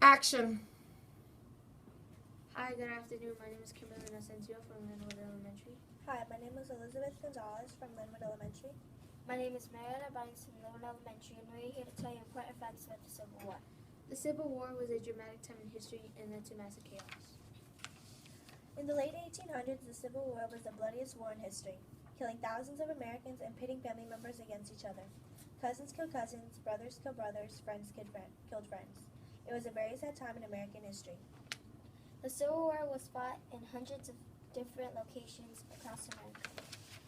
Action. Hi, good afternoon. My name is Kimberly Nacencio from Linwood Elementary. Hi, my name is Elizabeth Gonzalez from Linwood Elementary. My name is Mariana Banks from Linwood Elementary, and we're here to tell you important facts about the Civil War. The Civil War was a dramatic time in history and led to massive chaos. In the late 1800s, the Civil War was the bloodiest war in history, killing thousands of Americans and pitting family members against each other. Cousins killed cousins, brothers killed brothers, friends killed friends. It was a very sad time in American history. The Civil War was fought in hundreds of different locations across America.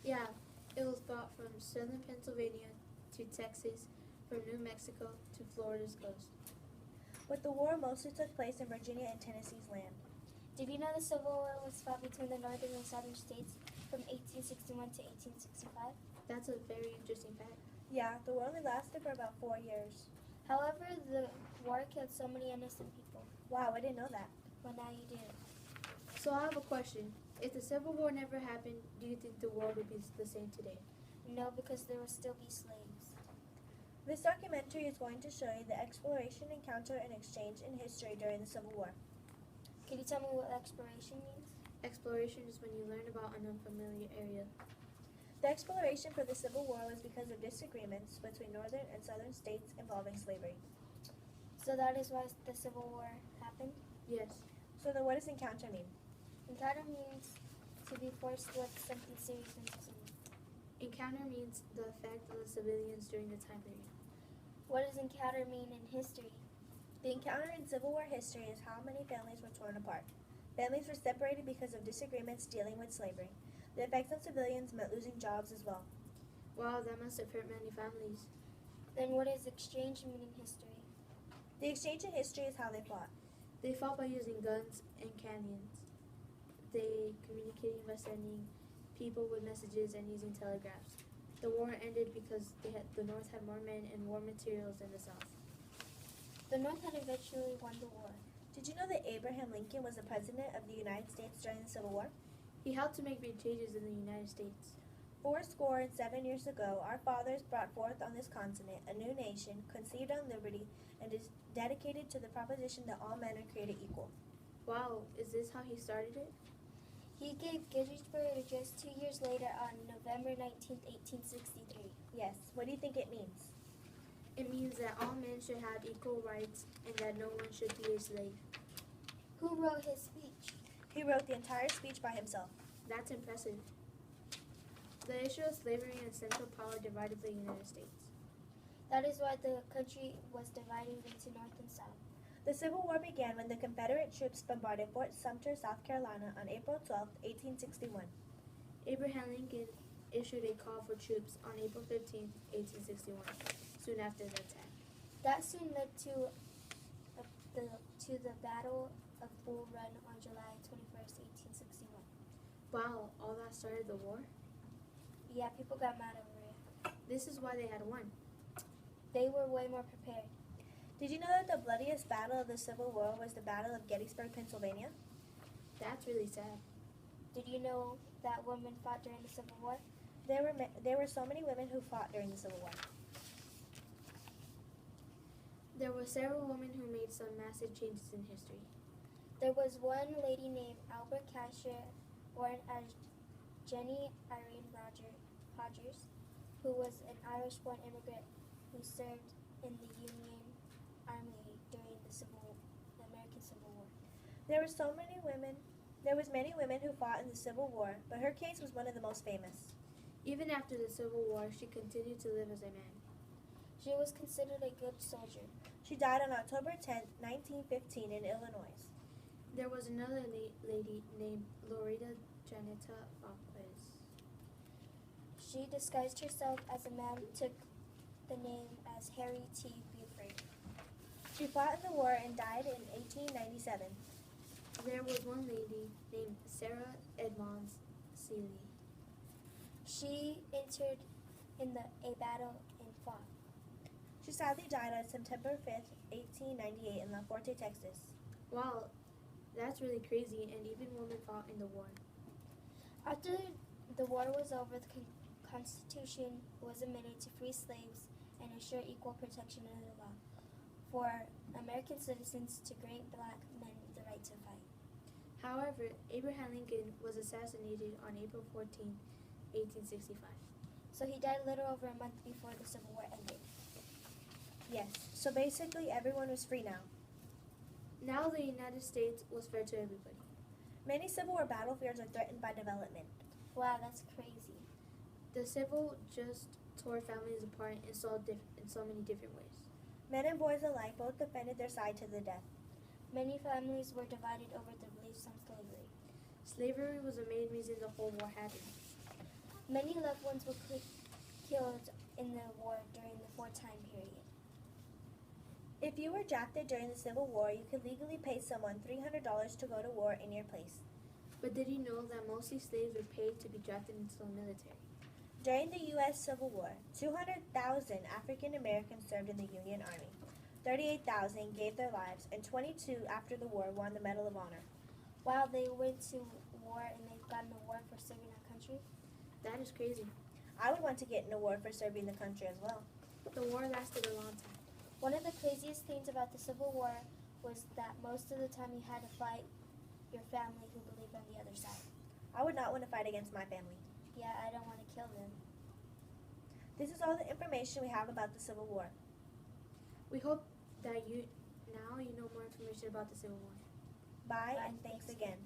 Yeah, it was fought from southern Pennsylvania to Texas, from New Mexico to Florida's coast. But the war mostly took place in Virginia and Tennessee's land. Did you know the Civil War was fought between the northern and southern states from 1861 to 1865? That's a very interesting fact. Yeah, the war only lasted for about 4 years. However, the war killed so many innocent people. Wow, I didn't know that. Well, now you do. So I have a question. If the Civil War never happened, do you think the world would be the same today? No, because there will still be slaves. This documentary is going to show you the exploration, encounter, and exchange in history during the Civil War. Can you tell me what exploration means? Exploration is when you learn about an unfamiliar area. The exploration for the Civil War was because of disagreements between northern and southern states involving slavery. So that is why the Civil War happened? Yes. So then what does encounter mean? Encounter means to be forced with something serious and sudden. Encounter means the effect of the civilians during the time period. What does encounter mean in history? The encounter in Civil War history is how many families were torn apart. Families were separated because of disagreements dealing with slavery. The effects on civilians meant losing jobs as well. Wow, that must have hurt many families. Then what does exchange mean in history? The exchange in history is how they fought. They fought by using guns and cannons. They communicated by sending people with messages and using telegraphs. The war ended because the North had more men and war materials than the South. The North had eventually won the war. Did you know that Abraham Lincoln was the president of the United States during the Civil War? He helped to make big changes in the United States. 7 years ago, our fathers brought forth on this continent a new nation, conceived on liberty, and is dedicated to the proposition that all men are created equal. Wow, is this how he started it? He gave Gettysburg Address 2 years later on November 19, 1863. Yes, what do you think it means? It means that all men should have equal rights and that no one should be a slave. Who wrote his speech? He wrote the entire speech by himself. That's impressive. The issue of slavery and central power divided the United States. That is why the country was divided into North and South. The Civil War began when the Confederate troops bombarded Fort Sumter, South Carolina on April 12, 1861. Abraham Lincoln issued a call for troops on April 15, 1861, soon after the attack. That soon led to the Battle of Bull Run on July 21st, 1861. Wow, all that started the war? Yeah, people got mad over it. This is why they had won. They were way more prepared. Did you know that the bloodiest battle of the Civil War was the Battle of Gettysburg, Pennsylvania? That's really sad. Did you know that women fought during the Civil War? There were so many women who fought during the Civil War. There were several women who made some massive changes in history. There was one lady named Albert Casher, born as Jenny Irene Rogers, who was an Irish-born immigrant who served in the Union Army during the American Civil War. There was many women who fought in the Civil War, but her case was one of the most famous. Even after the Civil War, she continued to live as a man. She was considered a good soldier. She died on October 10, 1915 in Illinois. There was another lady named Loretta Janetta Lopez. She disguised herself as a man, took the name as Harry T. Buford. She fought in the war and died in 1897. There was one lady named Sarah Edmonds Seeley. She entered in a battle and fought. She sadly died on September 5th, 1898 in La Forte, Texas. Wow, that's really crazy, and even women fought in the war. After the war was over, the Constitution was amended to free slaves and ensure equal protection under the law. for American citizens to grant black men the right to fight. However, Abraham Lincoln was assassinated on April 14, 1865. So he died a little over a month before the Civil War ended. Yes, so basically everyone was free now. Now the United States was fair to everybody. Many Civil War battlefields are threatened by development. Wow, that's crazy. The Civil just tore families apart in so many different ways. Men and boys alike both defended their side to the death. Many families were divided over their beliefs on slavery. Slavery was the main reason the whole war happened. Many loved ones were killed in the war during the wartime period. If you were drafted during the Civil War, you could legally pay someone $300 to go to war in your place. But did you know that mostly slaves were paid to be drafted into the military? During the U.S. Civil War, 200,000 African Americans served in the Union Army. 38,000 gave their lives, and 22 after the war won the Medal of Honor. Wow, they went to war and they got an award for serving our country? That is crazy. I would want to get an award for serving the country as well. The war lasted a long time. One of the craziest things about the Civil War was that most of the time you had to fight your family who believed on the other side. I would not want to fight against my family. Yeah, I don't want to kill them. This is all the information we have about the Civil War. We hope that you know more information about the Civil War. Bye, and thanks again.